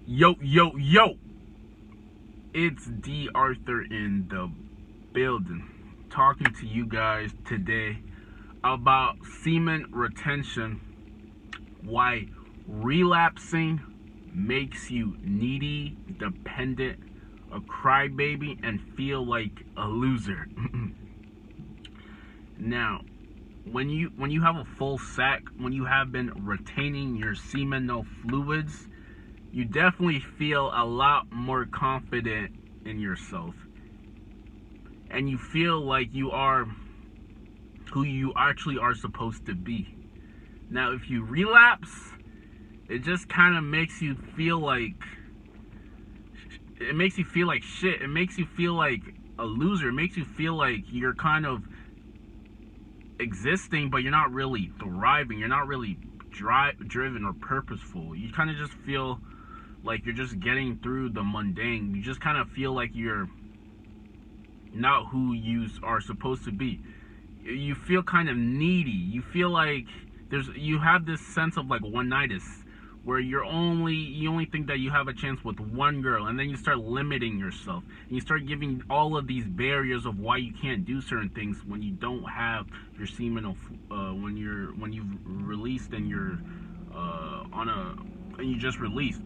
Yo, yo, yo! It's D.Arthur in the building, talking to you guys today about semen retention, why relapsing makes you needy, dependent, a crybaby, and feel like a loser. Now, when you have a full sack, when you have been retaining your seminal fluids, you definitely feel a lot more confident in yourself. And you feel like you are who you actually are supposed to be. Now, if you relapse, it just kind of makes you feel like shit. It makes you feel like a loser. It makes you feel like you're kind of existing, but you're not really thriving. You're not really driven or purposeful. You kind of just feel like you're just getting through the mundane. You just kind of feel like you're not who you are supposed to be. You feel kind of needy. You feel like you have this sense of like one-nightitis, where you only think that you have a chance with one girl, and then you start limiting yourself, and you start giving all of these barriers of why you can't do certain things when you don't have your seminal when you've released and you're and you just released.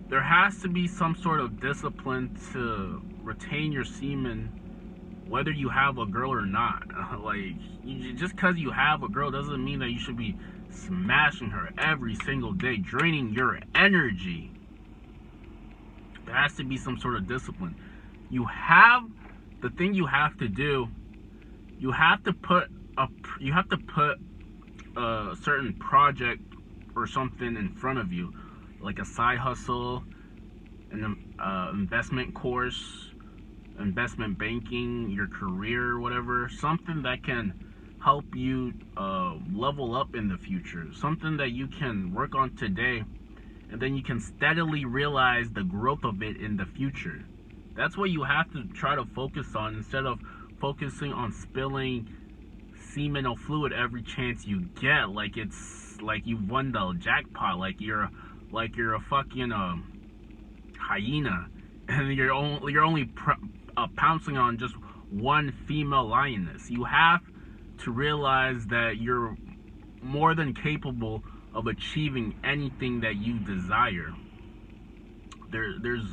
There has to be some sort of discipline to retain your semen, whether you have a girl or not. Just because you have a girl doesn't mean that you should be smashing her every single day, draining your energy. There has to be some sort of discipline. The thing you have to do, you have to put a certain project or something in front of you, like a side hustle, an investment course, investment banking, your career, whatever, something that can help you level up in the future, something that you can work on today, and then you can steadily realize the growth of it in the future. That's what you have to try to focus on, instead of focusing on spilling seminal fluid every chance you get, like it's like you won the jackpot, like you're a fucking hyena, and you're only pouncing on just one female lioness. You have to realize that you're more than capable of achieving anything that you desire. There's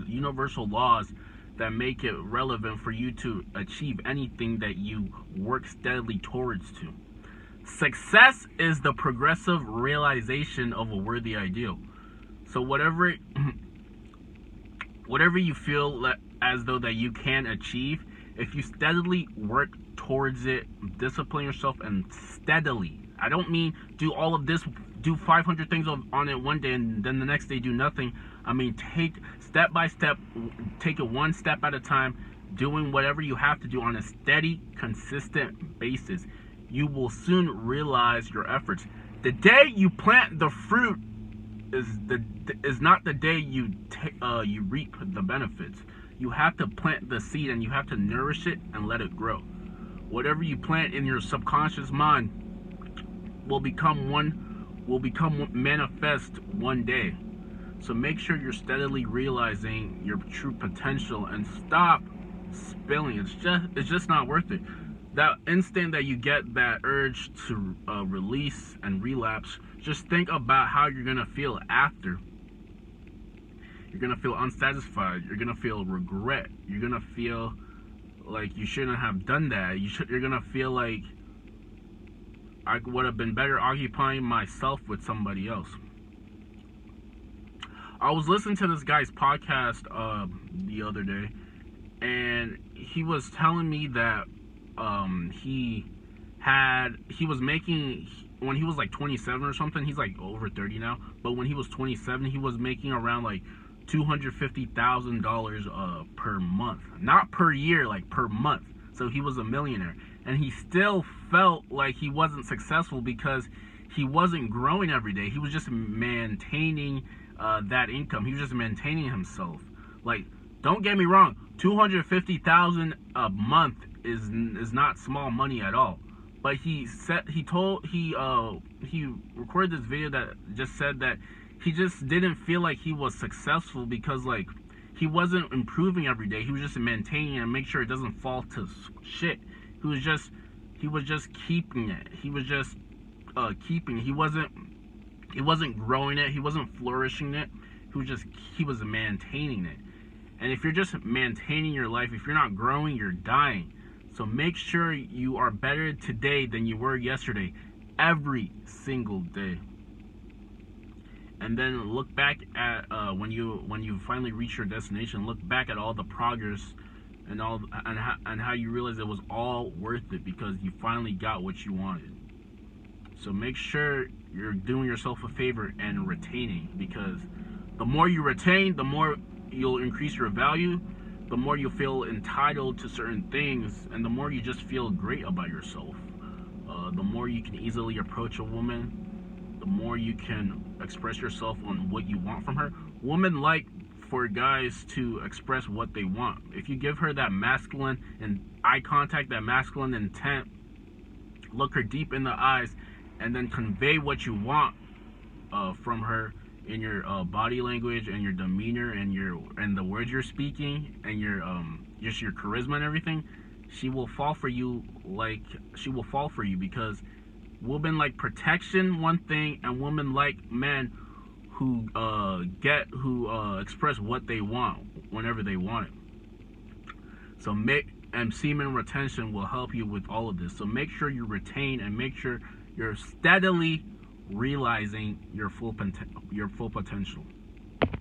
universal laws that make it relevant for you to achieve anything that you work steadily towards to. Success is the progressive realization of a worthy ideal. So whatever you feel as though that you can achieve, if you steadily work towards it, discipline yourself, and steadily, I don't mean do all of this, do 500 things on it one day and then the next day do nothing. I mean, take step by step, take it one step at a time, doing whatever you have to do on a steady, consistent basis. You will soon realize your efforts. The day you plant the fruit is not the day you reap the benefits. You have to plant the seed, and you have to nourish it and let it grow. Whatever you plant in your subconscious mind will become manifest one day. So make sure you're steadily realizing your true potential and stop spilling. It's just not worth it. That instant that you get that urge to release and relapse, just think about how you're gonna feel after. You're gonna feel unsatisfied. You're gonna feel regret. You're gonna feel like you shouldn't have done that. You're gonna feel like I would have been better occupying myself with somebody else. I was listening to this guy's podcast the other day, and he was telling me that he was making, when he was like 27 or something, he's like over 30 now, but when he was 27, he was making around like $250,000 per month, not per year, like per month. So he was a millionaire, and he still felt like he wasn't successful because he wasn't growing every day. He was just maintaining that income. He was just maintaining himself. Like, don't get me wrong, $250,000 a month is not small money at all. But he recorded this video that just said that he just didn't feel like he was successful because like he wasn't improving every day. He was just maintaining and make sure it doesn't fall to shit. He was just keeping it. He was just keeping. He wasn't growing it. He wasn't flourishing it. He was maintaining it. And if you're just maintaining your life, if you're not growing, you're dying. So make sure you are better today than you were yesterday, every single day. And then look back at when you finally reach your destination. Look back at all the progress and how you realize it was all worth it because you finally got what you wanted. So make sure you're doing yourself a favor and retaining, because the more you retain, the more you'll increase your value, the more you feel entitled to certain things, and the more you just feel great about yourself. The more you can easily approach a woman, the more you can express yourself on what you want from her. Women like for guys to express what they want. If you give her that masculine and eye contact, that masculine intent, look her deep in the eyes, and then convey what you want from her in your body language and your demeanor and the words you're speaking and your just your charisma and everything, she will fall for you. Because women like protection, one thing, and women like men who express what they want whenever they want it. So semen retention will help you with all of this. So make sure you retain and make sure you're steadily realizing your full potential.